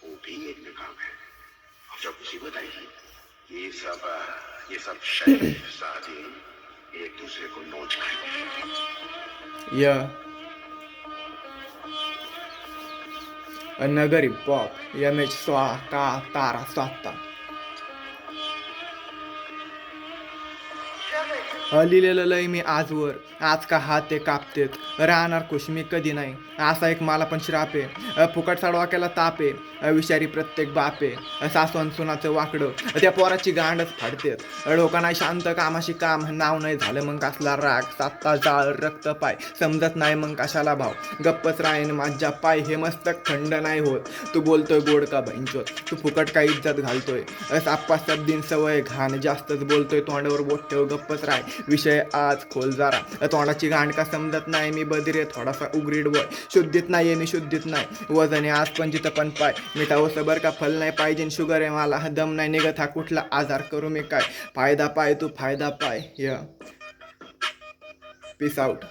वो भी एक निकाम है। और जब मुसीबत आएगी ये सब शरीफ साथी एक दूसरे को नोच खाएंगे। या नगरी पॉप यमेच स्वा का तारा स्वाता लिहिलेलं लय मी आजवर आज का हात ते कापतेत राहणार खुश मी कधी नाही असा एक मला पण श्राप आहे फुकट साडवाक्याला ताप आहे विषारी प्रत्येक बाप आहे सासवण सुनाचं वाकडं त्या पोराची गांडच फाडतेत डोका नाही शांत कामाशी काम नाव नाही झालं मग कसला राग सात्ता जाळ रक्त पाय समजत नाही मग कशाला भाव गप्पच राहीन माझ्या पाय हे मस्तक थंड नाही होत तू बोलतोय गोड का बहिंचोत तू फुकट काही इज्जत घालतोय साप्पा दिन सवय घाण जास्तच बोलतोय तोंडावर बोट ठेव गप्पच राय विषय आज खोल जरा तोंडाची गांड का समजत नाही मी बदिरे थोडासा उग्रीड वय शुद्धीत नाहीये मी शुद्धीत नाही वजने आज पण जिथं पण पाय मिठावं सबर का फल नाही पाहिजे शुगर आहे मला दम नाही निघत हा कुठला आजार करू मी काय फायदा पाय तू फायदा पाय या पीस आउट